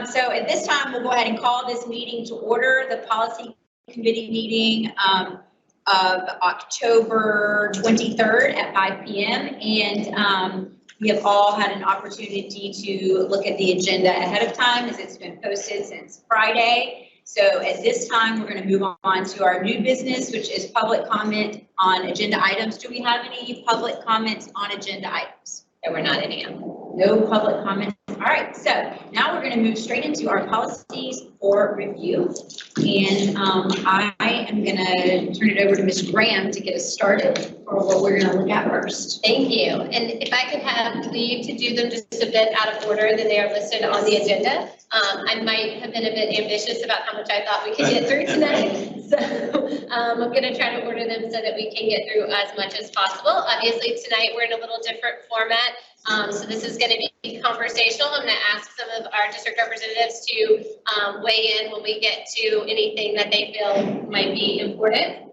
So at this time, we'll go ahead and call this meeting to order, the policy committee meeting of October 23rd at 5 p.m. And we have all had an opportunity to look at the agenda ahead of time as it's been posted since Friday. So at this time, we're going to move on to our new business, which is public comment on agenda items. Do we have any public comments on agenda items? There were not any. No public comments. All right, so now we're going to move straight into our policies for review. And I am going to turn it over to Ms. Graham to get us started for what we're going to look at first. Thank you. And if I could have leave to do them just a bit out of order than they are listed on the agenda. I might have been a bit ambitious about how much I thought we could get through tonight. So I'm going to try to order them so that we can get through as much as possible. Obviously, tonight we're in a little different format. So this is going to be conversational. I'm going to ask some of our district representatives to weigh in when we get to anything that they feel might be important.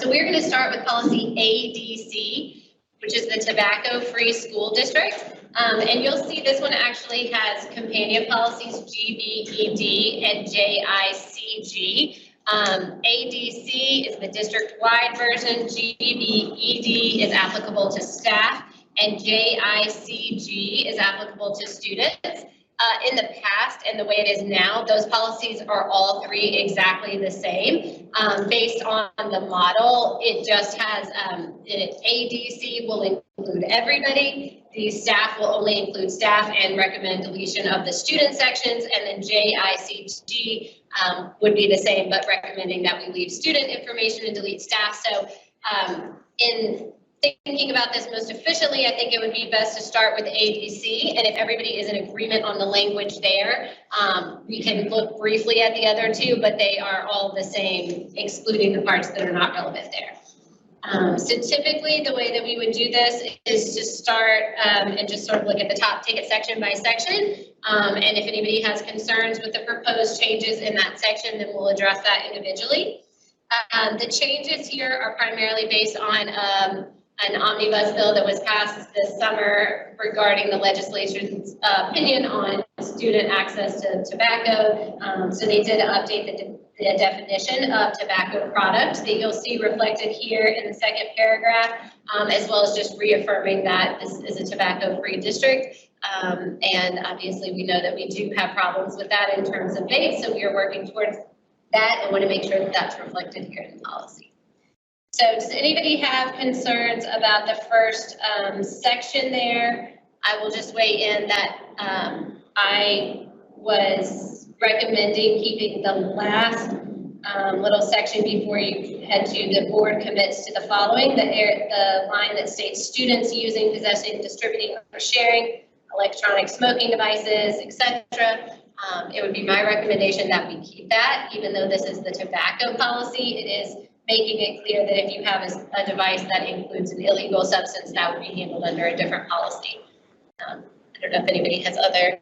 So we're going to start with policy ADC, which is the Tobacco-Free School District. And you'll see this one actually has companion policies GBED and JICG. ADC is the district-wide version, GBED is applicable to staff, and JICG is applicable to students. In the past and the way it is now, those policies are all three exactly the same. Based on the model, it just has ADC will include everybody. The staff will only include staff and recommend deletion of the student sections, and then JICG would be the same, but recommending that we leave student information and delete staff. So in thinking about this most efficiently, I think it would be best to start with ADC, and if everybody is in agreement on the language there, we can look briefly at the other two, but they are all the same, excluding the parts that are not relevant there. So typically the way that we would do this is to start and just sort of look at the top, take it section by section, and if anybody has concerns with the proposed changes in that section, then we'll address that individually. The changes here are primarily based on an omnibus bill that was passed this summer regarding the legislature's opinion on student access to tobacco. So they did update the definition of tobacco products that you'll see reflected here in the second paragraph, as well as just reaffirming that this is a tobacco-free district. And obviously we know that we do have problems with that in terms of vapes, so we are working towards that and want to make sure that that's reflected here in the policy. So does anybody have concerns about the first section there? I will just weigh in that I was recommending keeping the last little section before you head to the board commits to the following, the line that states students using, possessing, distributing, or sharing electronic smoking devices, etc. It would be my recommendation that we keep that, even though this is the tobacco policy. It is making it clear that if you have a device that includes an illegal substance, that would be handled under a different policy. I don't know if anybody has other.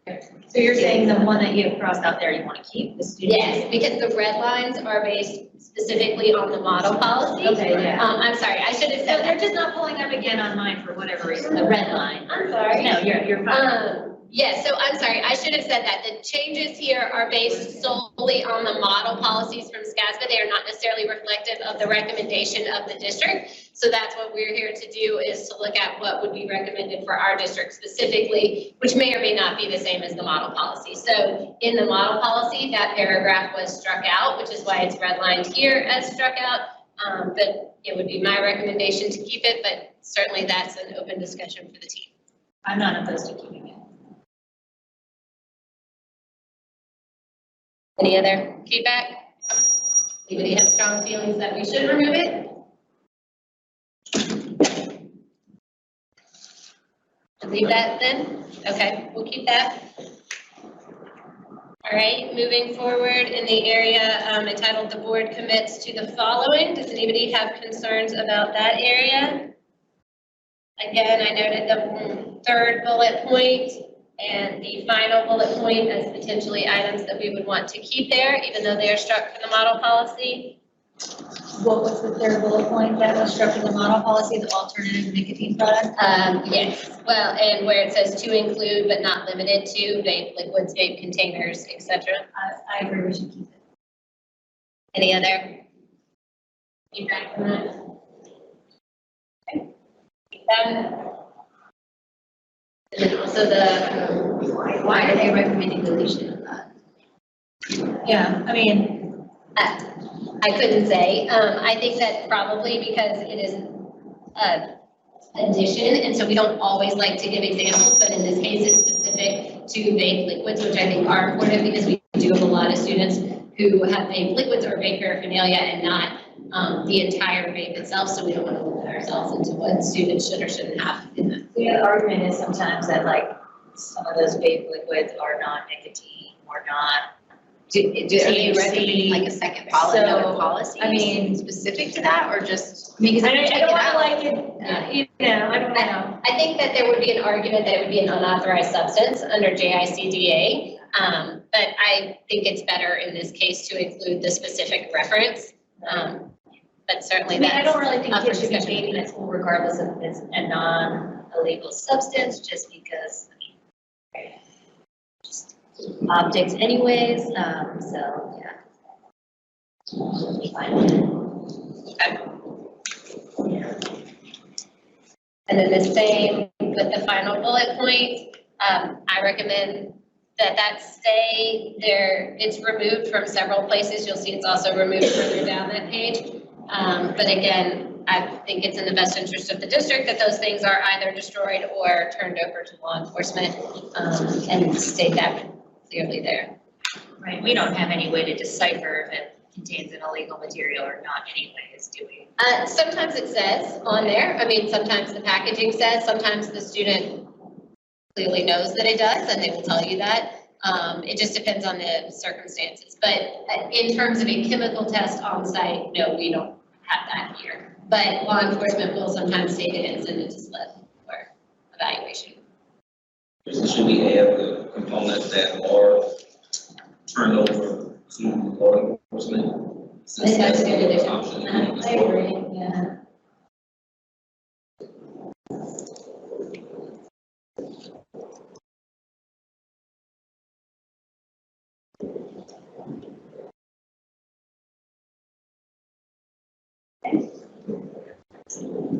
So you're saying the one that you have crossed out there you want to keep, the student? Yes, because the red lines are based specifically on the model policy. Okay, yeah. I'm sorry, I should have said So they're just not pulling up again on mine for whatever reason, the red line. I'm sorry. No, you're fine. Yes, so I'm sorry, I should have said that. The changes here are based solely on the model policies from SCASBA. They are not necessarily reflective of the recommendation of the district. So that's what we're here to do, is to look at what would be recommended for our district specifically, which may or may not be the same as the model policy. So in the model policy, that paragraph was struck out, which is why it's redlined here as struck out. But it would be my recommendation to keep it, but certainly that's an open discussion for the team. I'm not opposed to keeping it. Any other feedback? Anybody have strong feelings that we should remove it? Leave that then? Okay, we'll keep that. All right, moving forward in the area entitled "The Board Commits to the Following." Does anybody have concerns about that area? Again, I noted the third bullet point and the final bullet point as potentially items that we would want to keep there, even though they are struck from the model policy. What was the third bullet point that was struck in the model policy, the alternative nicotine product? Yes, well, and where it says to include but not limited to vape liquids, vape containers, etc. I agree, we should keep it. Any other feedback from that? Okay. And then also Why are they recommending deletion of that? Yeah, I mean, I couldn't say. I think that probably because it is addition, and so we don't always like to give examples, but in this case, it's specific to vape liquids, which I think are important because we do have a lot of students who have vape liquids or vape paraphernalia and not the entire vape itself, so we don't want to limit ourselves into what students should or shouldn't have in them. the argument is sometimes that like some of those vape liquids are non-nicotine or not. Are you recommending like a second policy, So, another policy? I mean, specific to that or just? Because I if you check don't it want to out. like it, you know, I don't know. I think that there would be an argument that it would be an unauthorized substance under JICDA, but I think it's better in this case to include the specific reference. But certainly I mean, that's. I don't really think up for kids should be discussion. vaping at school regardless if it's a non-illegal substance, just because, I mean, just optics anyways, so, yeah. Fine. And then the same with the final bullet point, I recommend that stay there. It's removed from several places. You'll see it's also removed further down that page. But again, I think it's in the best interest of the district that those things are either destroyed or turned over to law enforcement, and state that clearly there. Right, we don't have any way to decipher if it contains an illegal material or not anyways, do we? Sometimes it says on there, I mean, sometimes the packaging says, sometimes the student clearly knows that it does, and they will tell you that. It just depends on the circumstances. But in terms of a chemical test on site, no, we don't have that here. But law enforcement will sometimes take it and send it to SLIP for evaluation. Should we add the components that are turned over to law enforcement? I think that's a good addition. Option. I agree, yeah.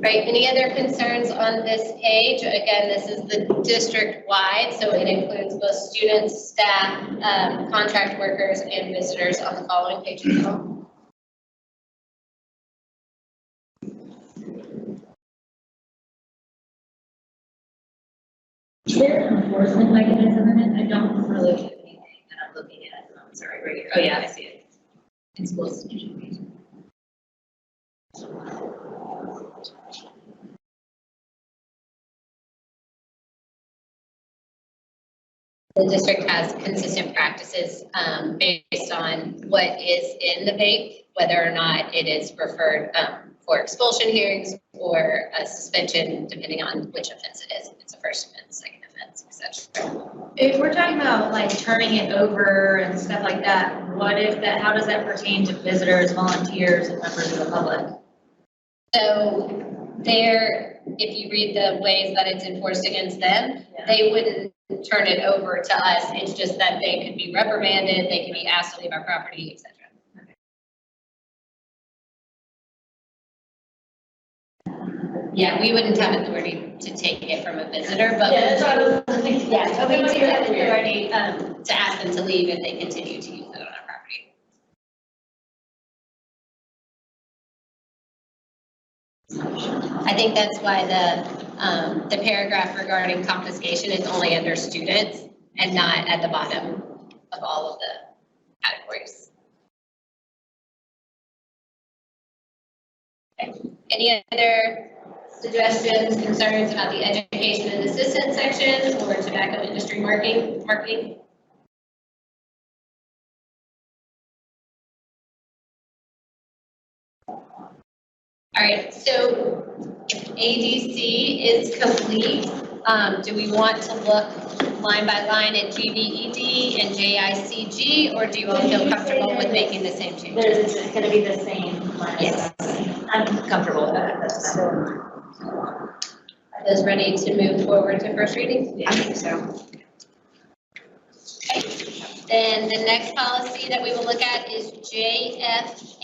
Right, any other concerns on this page? Again, this is the district-wide, so it includes both students, staff, contract workers, and visitors on the following page as well. Is there an enforcement mechanism in it? I don't really have anything that I'm looking at. I'm sorry, right here. Oh, yeah, I see it. In schools. The district has consistent practices based on what is in the vape, whether or not it is referred for expulsion hearings or a suspension, depending on which offense it is. If it's a first offense, second offense, etc. If we're talking about like turning it over and stuff like that, what if that, how does that pertain to visitors, volunteers, and members of the public? So there, if you read the ways that it's enforced against them, Yeah. they wouldn't turn it over to us. It's just that they could be reprimanded, they could be asked to leave our property, etc. Yeah, we wouldn't have authority to take it from a visitor, but Yeah, that's what I was thinking. yeah, but we do have Weird. authority to ask them to leave if they continue to use it on our property. I think that's why the paragraph regarding confiscation is only under students and not at the bottom of all of the categories. Okay. Any other suggestions, concerns about the education and assistance section or tobacco industry marketing? All right, so ADC is complete. Do we want to look line by line at GVED and JICG, or do you all feel comfortable with making the same changes? There's, it's gonna be the same Yes. I'm comfortable with that, that's fine. Are those ready to move forward to first reading? I think so. Then the next policy that we will look at is JFABD,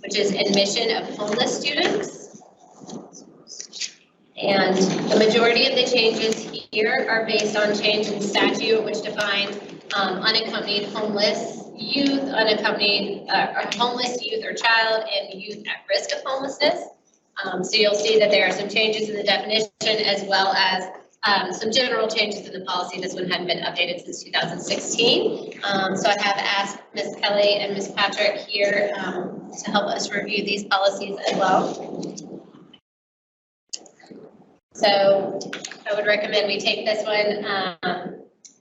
which is admission of homeless students. And the majority of the changes here are based on change in statute, which defines unaccompanied homeless youth, unaccompanied homeless youth or child, and youth at risk of homelessness. So you'll see that there are some changes in the definition as well as some general changes in the policy. This one hadn't been updated since 2016. So I have asked Ms. Kelly and Ms. Patrick here to help us review these policies as well. So I would recommend we take this one.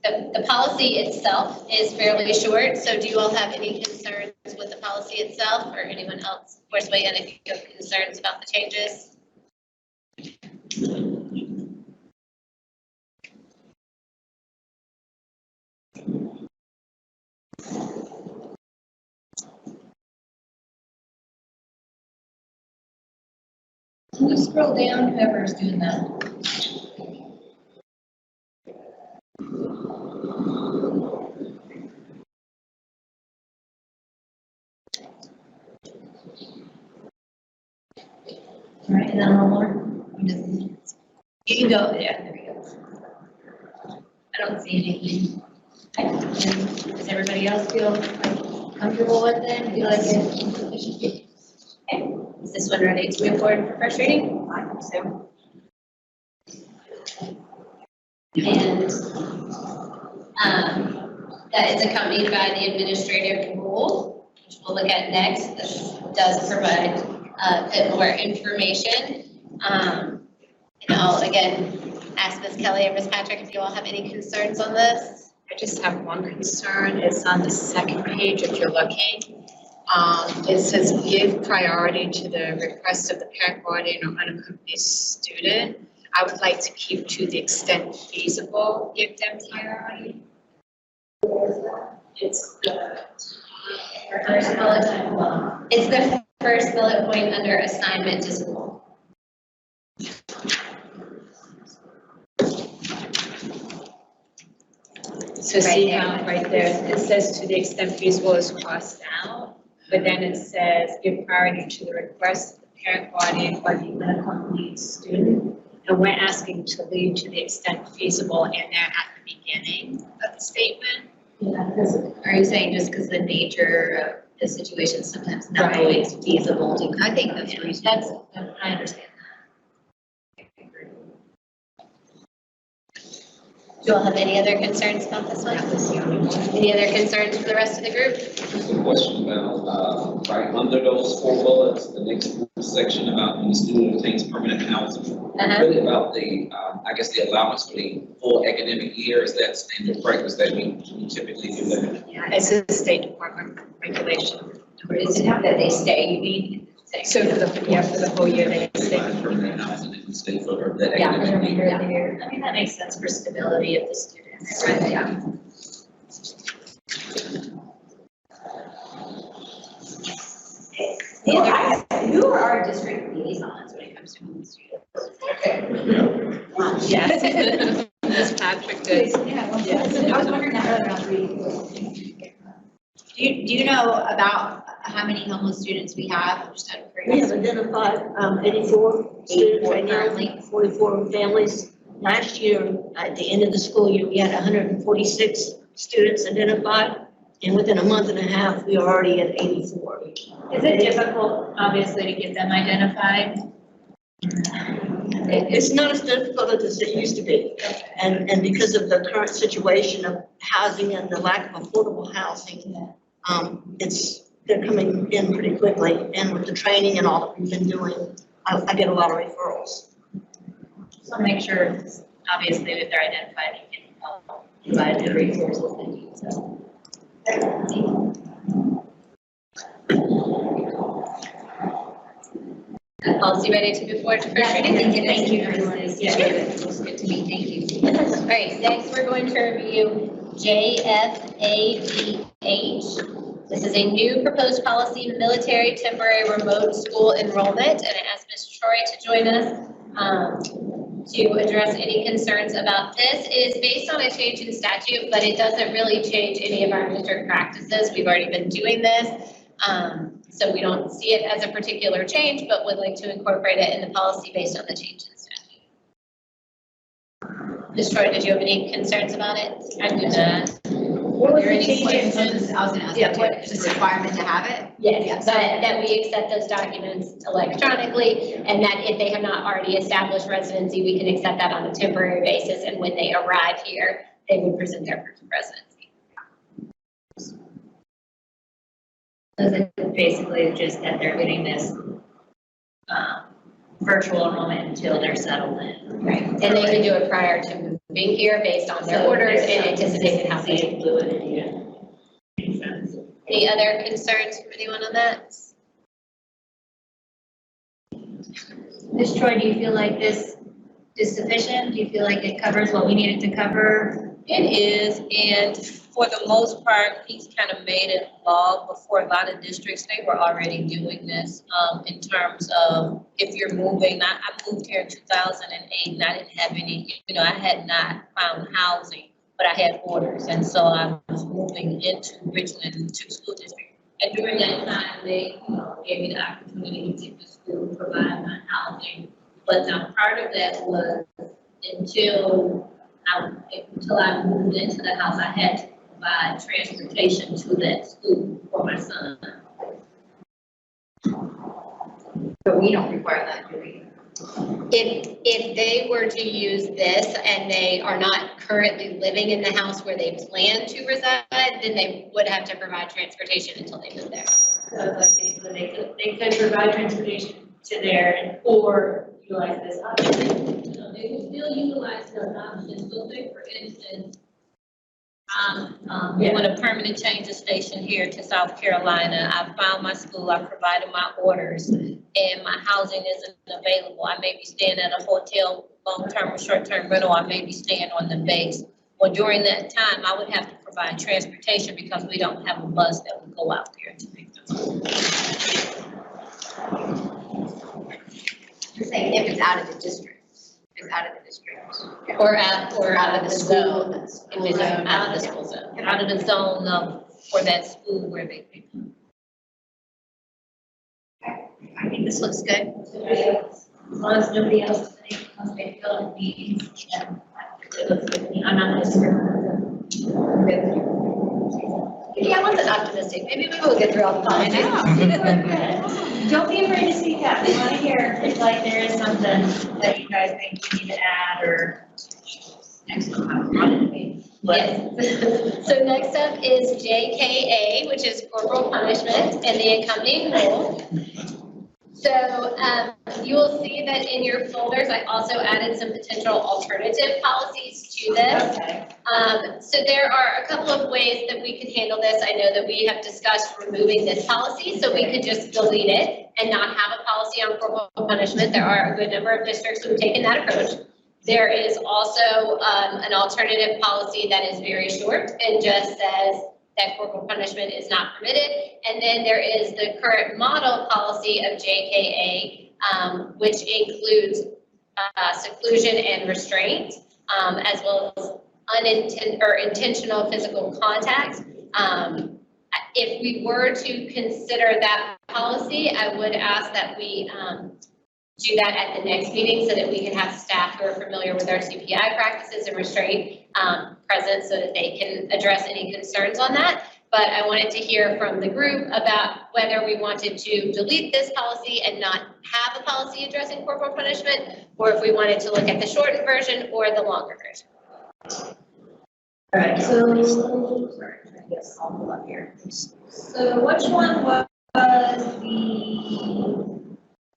The policy itself is fairly short, so do you all have any concerns with the policy itself, or anyone else? Of course, weigh in if you have concerns about the changes. Can you scroll down, whoever's doing that? All right, and then one more. You can go, yeah, there we go. I don't see anything. Okay. Does everybody else feel like comfortable with it? Feel like it's sufficient? Okay. Is this one ready to move forward for first reading? I think so. And that is accompanied by the administrative rule, which we'll look at next. This does provide a bit more information. And I'll again ask Ms. Kelly and Ms. Patrick if you all have any concerns on this. I just have one concern. It's on the second page if you're looking. It says give priority to the request of the parent, guardian, or unaccompanied student. I would like to keep to the extent feasible, give them priority. It's the First bullet, it's the first bullet point under assignment to school. So see how right there, it says to the extent feasible is crossed out, but then it says give priority to the request of the parent, guardian, or the unaccompanied student. And we're asking to leave to the extent feasible, and they're at the beginning of the statement. Yeah, because, are you saying just because the nature of the situation is sometimes not Right. always feasible to? I think that's reasonable. I understand that. Do you all have any other concerns about this one? That was the only one. Any other concerns for the rest of the group? Just a question about, right under those 4 bullets, the next section about when the student obtains permanent housing. Really about the, I guess the allowance for the full academic year, is that standard practice that we typically do that? Yeah, it's a State Department regulation. Or is it that they stay, you mean? So for the whole year, they They stay. find permanent housing and stay for that Yeah, for the academic year. remainder of the year. I mean, that makes sense for stability of the students, right? Yeah. Who are our district liaisons when it comes to homeless students? Yes. Ms. Patrick does. Yeah, I was wondering that earlier, I was reading. Do you know about how many homeless students we have? Just out of We have curiosity. identified 84 students right now, currently. 44 families. Last year, at the end of the school year, we had 146 students identified. And within a month and a half, we are already at 84. Is it difficult, obviously, to get them identified? It's not as difficult as it used to be. And because of the current situation of housing and the lack of affordable housing, they're coming in pretty quickly. And with the training and all that we've been doing, I get a lot of referrals. So make sure, obviously, if they're identified, you can help provide the resources they need, so. Policy ready to move forward to first reading? Thank you, everyone. Yeah. It was good to meet, thank you. All right, next we're going to review JFABH. This is a new proposed policy, military temporary remote school enrollment, and I asked Ms. Troy to join us to address any concerns about this. It is based on a change in statute, but it doesn't really change any of our district practices. We've already been doing this. So we don't see it as a particular change, but would like to incorporate it in the policy based on the change in statute. Ms. Troy, did you have any concerns about it? I do not. Were there any any questions? questions? I was gonna ask that too. It's just a requirement to have it? Yes, that we accept those documents electronically, and that if they have not already established residency, we can accept that on a temporary basis, and when they arrive here, they would present their proof of residency. So it's basically just that they're getting this, virtual enrollment until they're settled in. Right. And they can do it prior to moving here based on their orders and anticipated housing. Fluidity, yeah. Makes sense. Any other concerns from anyone on that? Ms. Troy, do you feel like this is sufficient? Do you feel like it covers what we needed to cover? It is, and for the most part, he's kind of made it law before a lot of districts, they were already doing this, in terms of if you're moving. I moved here in 2008 and I didn't have any, I had not found housing, but I had orders, and so I was moving into Richland to school district. And during that time, they, gave me the opportunity to get to school, provide my housing. But now part of that was until I moved into the house, I had to provide transportation to that school for my son. But we don't require that, do we? If they were to use this and they are not currently living in the house where they plan to reside, then they would have to provide transportation until they move there. So they could provide transportation to there or utilize this option. They would still utilize those options, so say for instance, we want a permanent change of station here to South Carolina. I found my school, I provided my orders, and my housing isn't available. I may be staying at a hotel, long-term or short-term rental, I may be staying on the base. Well, during that time, I would have to provide transportation because we don't have a bus that would go out there to make them. You're saying if it's out of the district, if it's out of the district. Or out of the school. If If it's out of the school zone. Out of the zone for that school where they pick up. I think this looks good. As long as nobody else has anything else they feel it needs, it looks good to me. I'm not disagreeing. Yeah, I wasn't optimistic. Maybe we will get through all the policies. Don't be afraid to speak up. We want to hear if like there is something that you guys think you need to add or. Excellent. I wanted to be. Yes. So next up is JKA, which is corporal punishment, and the accompanying rule. So you will see that in your folders, I also added some potential alternative policies to this. Okay. So there are a couple of ways that we could handle this. I know that we have discussed removing this policy, so we could just delete it and not have a policy on corporal punishment. There are a good number of districts who have taken that approach. There is also an alternative policy that is very short and just says that corporal punishment is not permitted. And then there is the current model policy of JKA, which includes seclusion and restraint, as well as intentional physical contact. If we were to consider that policy, I would ask that we do that at the next meeting so that we can have staff who are familiar with our CPI practices and restraint present so that they can address any concerns on that. But I wanted to hear from the group about whether we wanted to delete this policy and not have a policy addressing corporal punishment, or if we wanted to look at the shortened version or the longer version. All right, so, sorry, I guess I'll pull up here. So which one was the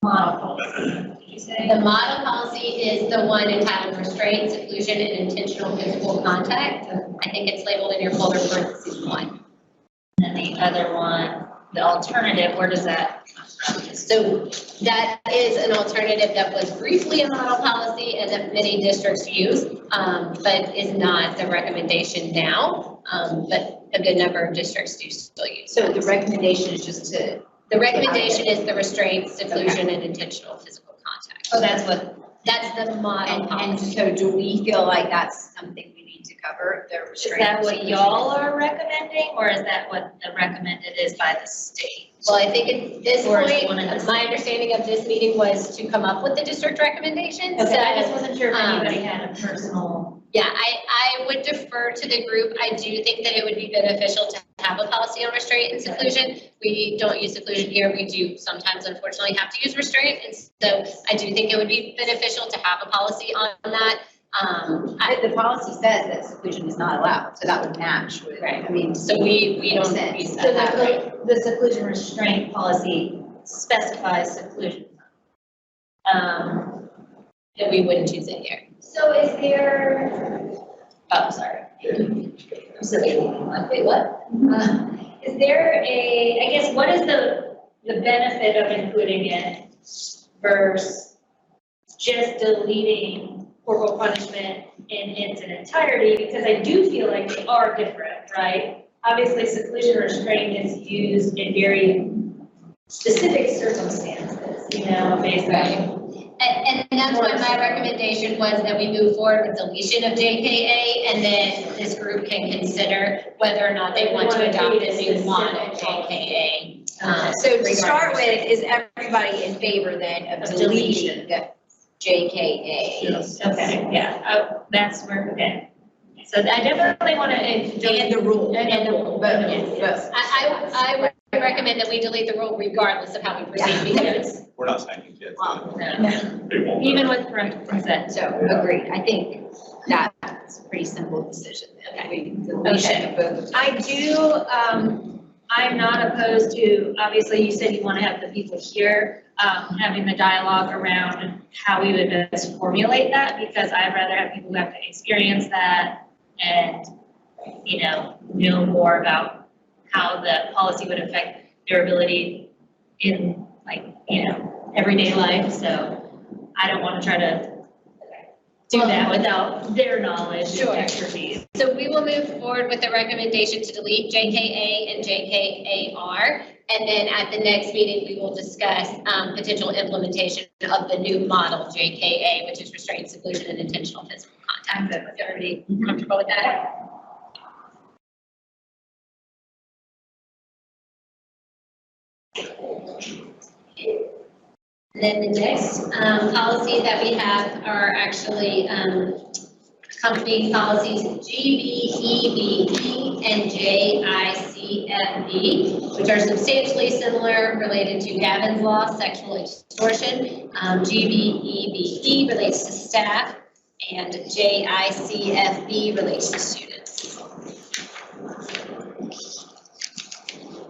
model policy? Did you say? The model policy is the one entitled restraint, seclusion, and intentional physical contact. I think it's labeled in your folder parentheses 1. And then the other one, the alternative, where does that come So that is an alternative that was briefly a model policy and that many districts use, but is not the recommendation now. But a good number of districts do still use. So the recommendation is just to, The recommendation is the restraint, seclusion, and intentional physical contact. Oh, That's the model and policy. so do we feel like that's something we need to cover, the is restraint? that what y'all are recommending, or is that what the recommended is by the state? Well, I think at this Or is point, one of the- my understanding of this meeting was to come up with the district recommendation. Okay, I just So, wasn't sure if um, anybody had a personal. yeah, I would defer to the group. I do think that it would be beneficial to have a policy on restraint and seclusion. We don't use seclusion here. We do sometimes unfortunately have to use restraint. And so I do think it would be beneficial to have a policy on that. The policy says that seclusion is not allowed, so that would match with, Right. I mean. So we Makes don't sense. use So that. the seclusion restraint policy specifies seclusion. That we wouldn't use it here. So is there, oh, sorry. I'm silly. Wait, what? Is there I guess, what is the benefit of including it versus just deleting corporal punishment in its entirety? Because I do feel like they are different, right? Obviously, seclusion restraint is used in very specific circumstances, based on. And that's why my recommendation was that we move forward with deletion of JKA, and then this group can consider whether or not they want to adopt a new model JKA. So to start with, is everybody in favor then of Of deleting the JKA? Yes. Okay, yeah, that's where, okay. So I definitely want to. And the rule. And the rule, Both, yes. both. I would recommend that we delete the rule regardless of how we proceed, because We're not spanking kids. Wow. They won't. Even with parental consent. So, agreed, I think that's a pretty simple decision. That we deletion of both. I do, I'm not opposed to, obviously, you said you want to have the people here, having the dialogue around how we would best formulate that, because I'd rather have people who have to experience that and, know more about how the policy would affect their ability in, everyday life. So I don't want to try to do that without their knowledge Sure. and expertise. So we will move forward with the recommendation to delete JKA and JKAR. And then at the next meeting, we will discuss potential implementation of the new model JKA, which is restraint, seclusion, and intentional physical contact. Is everybody comfortable with that? And then the next policy that we have are actually company policies GBEBE and JICFB, which are substantially similar, related to Gavin's Law, sexual extortion. GBEBE relates to staff, and JICFB relates to students.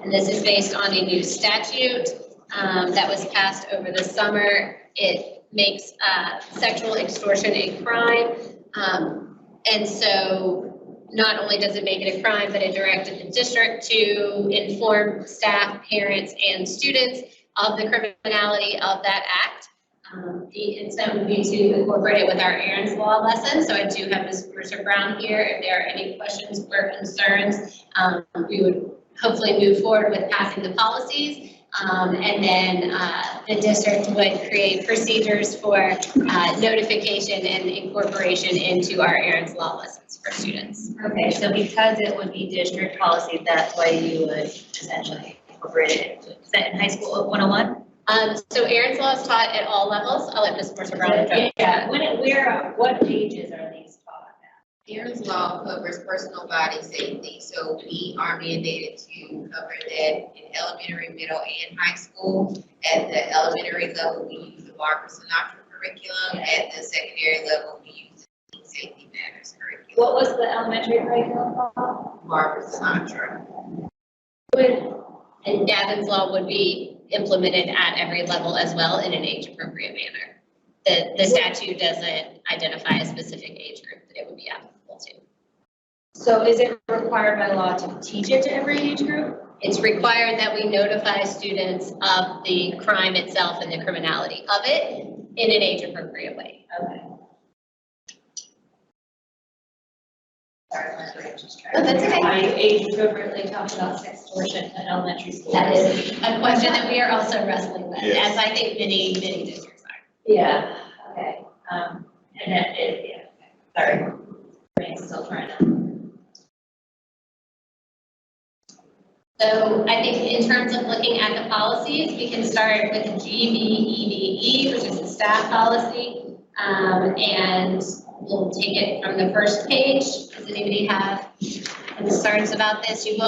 And this is based on a new statute that was passed over the summer. It makes sexual extortion a crime. And so not only does it make it a crime, but it directed the district to inform staff, parents, and students of the criminality of that act. The intent would be to incorporate it with our Aaron's Law lesson. So I do have Ms. Mercer Brown here. If there are any questions or concerns, we would hopefully move forward with passing the policies. And then the district would create procedures for notification and incorporation into our Aaron's Law lessons for students. Okay, so because it would be district policy, that's why you would essentially incorporate it. Is that in high school 101? So Aaron's Law is taught at all levels. I'll let Ms. Mercer Brown address that. What ages are these taught at? Aaron's Law covers personal body safety, so we are mandated to cover that in elementary, middle, and high school. At the elementary level, we use the Barbara Sinatra curriculum. At the secondary level, we use the Safety Matters curriculum. What was the elementary curriculum called? Barbara Sinatra. And Gavin's Law would be implemented at every level as well in an age-appropriate manner. The statute doesn't identify a specific age group that it would be applicable to. So is it required by law to teach it to every age group? It's required that we notify students of the crime itself and the criminality of it in an age-appropriate way. Okay. Sorry, Margaret, just trying. Oh, that's okay. I age appropriately talked about sextortion at elementary school. That is a question that we are also wrestling with, Yes. as I think many districts are. Yeah, okay, and that is, yeah, okay. Sorry. Brain's still trying to. So I think in terms of looking at the policies, we can start with GBEDE, which is the staff policy. And we'll take it from the first page. Does anybody have concerns about this? You'll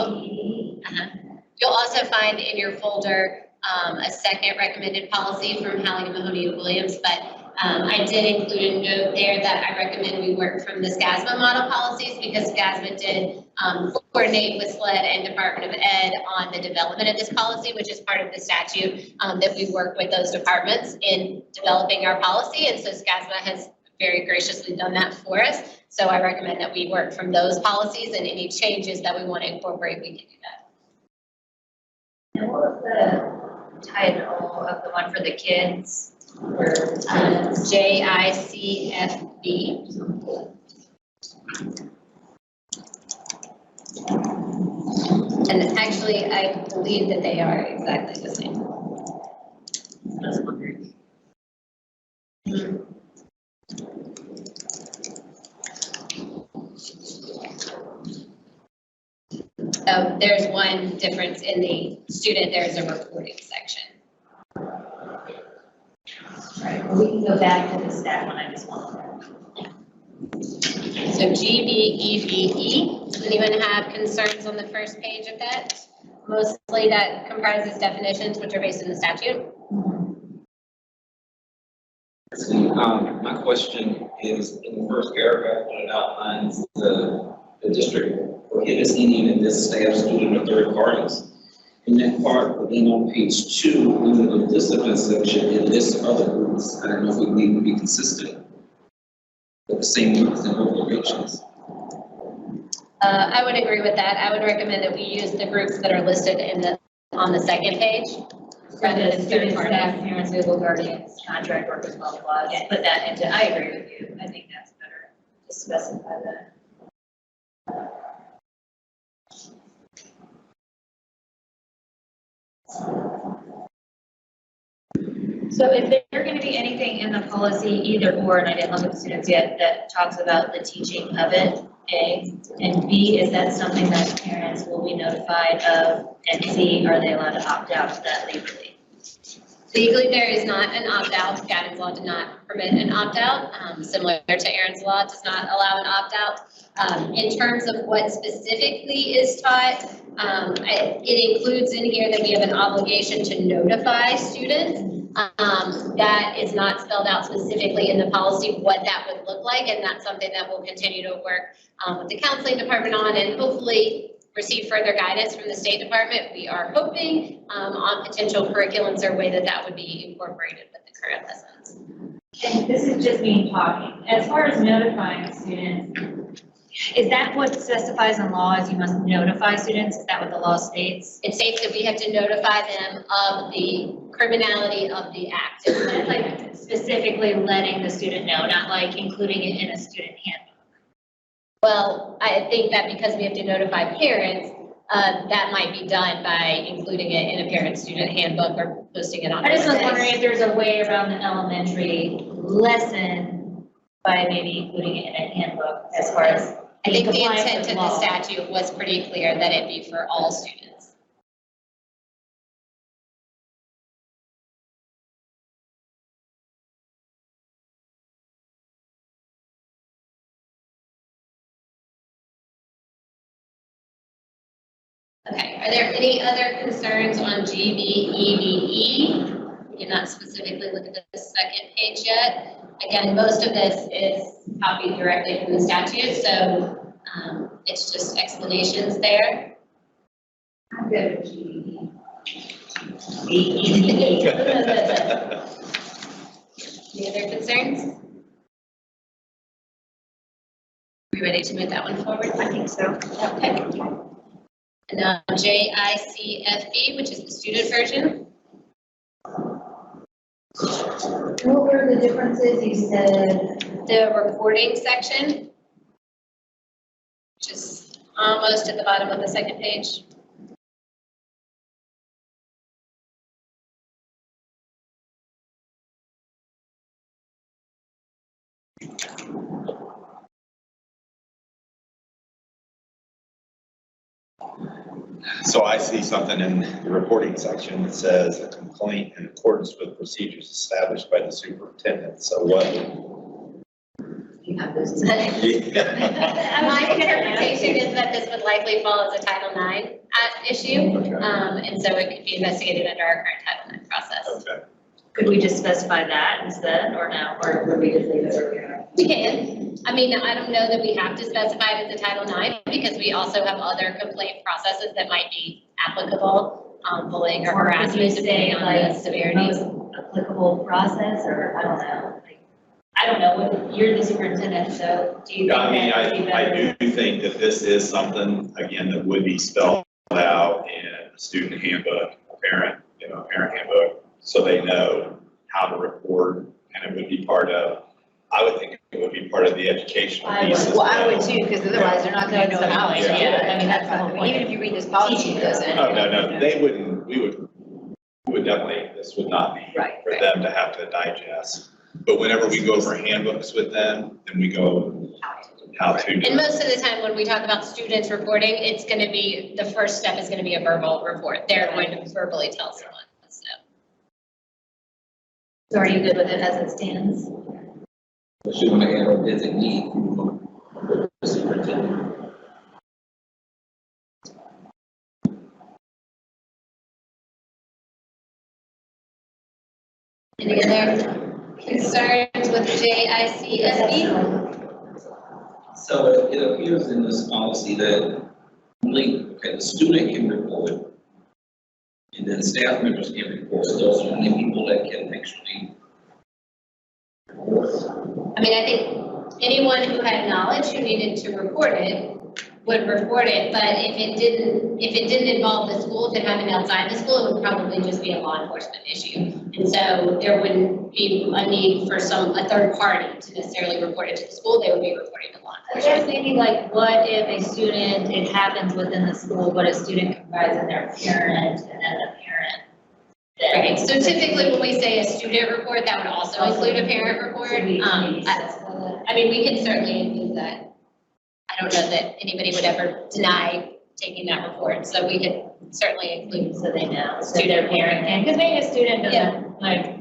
also find in your folder a second recommended policy from Hallie, Mahoney, and Williams, but I did include a note there that I recommend we work from the SCASMA model policies because SCASMA did coordinate with SLED and Department of Ed on the development of this policy, which is part of the statute that we work with those departments in developing our policy. And so SCASMA has very graciously done that for us. So I recommend that we work from those policies and any changes that we want to incorporate, we can do that. And what was the title of the one for the kids? Or JICFB. And actually, I believe that they are exactly the same. That's wondering. There's one difference in the student, there's a reporting section. Right, well, we can go back to the staff one, I just want to. So GBEBE, does anyone have concerns on the first page of that? Mostly that comprises definitions which are based in the statute. My question is, in the first paragraph, when it outlines the district prohibits any of this staff, student, or third parties. In that part, but then on page 2, under the discipline section, it lists other groups. I don't know if we need to be consistent with the same groups and organizations. I would agree with that. I would recommend that we use the groups that are listed on the second page. Rather than third Students, parties. staff, parents, legal guardians, contract workers, blah, blah, blah, just put that into, I agree with you, I think that's better to specify that. So is there going to be anything in the policy, either or, and I didn't look at the students yet, that talks about the teaching of it, A? And B, is that something that parents will be notified of? And C, are they allowed to opt out of that legally? Legally, there is not an opt-out. Gavin law did not permit an opt-out. Similar to Aaron's law, does not allow an opt-out. In terms of what specifically is taught, it includes in here that we have an obligation to notify students. That is not spelled out specifically in the policy what that would look like, and that's something that we'll continue to work with the counseling department on, and hopefully receive further guidance from the State Department. We are hoping on potential curriculums or way that would be incorporated with the current lessons. And this is just me talking. As far as notifying students, is that what specifies in law is you must notify students? Is that what the law states? It states that we have to notify them of the criminality of the act. It's like specifically letting the student know, not like including it in a student handbook. Well, I think that because we have to notify parents, that might be done by including it in a parent-student handbook or posting it on. I just was websites. wondering if there's a way around the elementary lesson by maybe including it in a handbook as far as I think the compliance intent with of the law. statute was pretty clear that it be for all students. Okay, are there any other concerns on GBEBE? We did not specifically look at the second page yet. Again, most of this is copied directly from the statute, so it's just explanations there. I'm good with GED. Any other concerns? Are we ready to move that one forward? I think so. Okay. And JICFB, which is the student version. What were the differences? You said The reporting section, which is almost at the bottom of the second page. So I see something in the reporting section that says a complaint in accordance with procedures established by the superintendent. So what? you have those. My interpretation is that this would likely fall as a Title IX issue, Okay. and so it could be investigated under our current Title IX process. Okay. Could we just specify that instead, or no, or would we just leave it where we are? We can. I mean, I don't know that we have to specify it as a Title IX because we also have other complaint processes that might be applicable, bullying or harassment, depending on the severity. Most applicable process, or I don't know, like, I don't know, you're the superintendent, so do you think Yeah, I mean, that would be better? I do think that this is something, again, that would be spelled out in a student handbook, a parent handbook, so they know how to report, and it would be part of, I would think it would be part of the educational I piece would. as Well, I would well. too, because otherwise they're not gonna know how to do it. Yeah. I mean, that's the whole point. Even if you read this policy, it doesn't. Oh, no, they wouldn't, we would definitely, this would not be Right, for right. them to have to digest. But whenever we go over handbooks with them, then we go how to. And most of the time, when we talk about students reporting, it's going to be, the first step is going to be a verbal report. They're going to verbally tell someone, so. So are you good with it as it stands? But she want to add her designee from the superintendent. Any other concerns with JICSB? So it appears in this policy that the student can report, and then staff members can report. Those are the only people that can actually report. I mean, I think anyone who had knowledge who needed to report it would report it, but if it didn't involve the school, if it happened outside the school, it would probably just be a law enforcement issue. And so there wouldn't be a need for a third party to necessarily report it to the school, they would be reporting to law I was enforcement. thinking like, what if a student, it happens within the school, but a student confrides in their parent, and then the parent. then- Right, so typically when we say a student report, that would also include a parent report. Should we I specify that? I mean, we can certainly include that. I don't know that anybody would ever deny taking that report, so we could certainly include. So they know, so Student their parent can, because maybe a student Yeah. doesn't, like,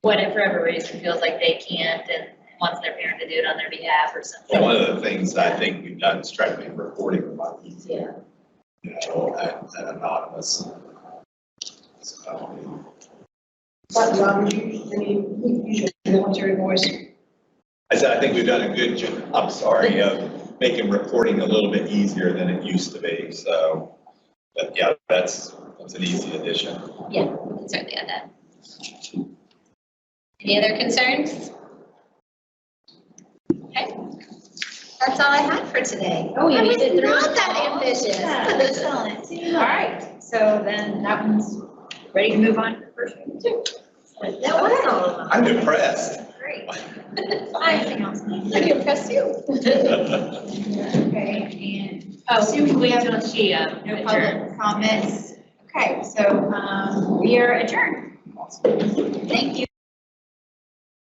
whatever, for whatever reason, feels like they can't and wants their parent to do it on their behalf or something. Well, one of the things I think we've done is try to make reporting a lot easier, Yeah. and anonymous. So, But Robert, you want your voice? I said, I think we've done a good job, I'm sorry, of making reporting a little bit easier than it used to be, so. But yeah, that's an easy addition. Yeah, we can certainly add that. Any other concerns? Okay, that's all I had for today. Oh, you I was made it through. not that ambitious. All right, so then that one's ready to move on to the first one too. That was all of them. I'm impressed. Great. Anything else? I can impress you. Okay, and, oh, we have no public comments. Okay, so, we are adjourned. Thank you.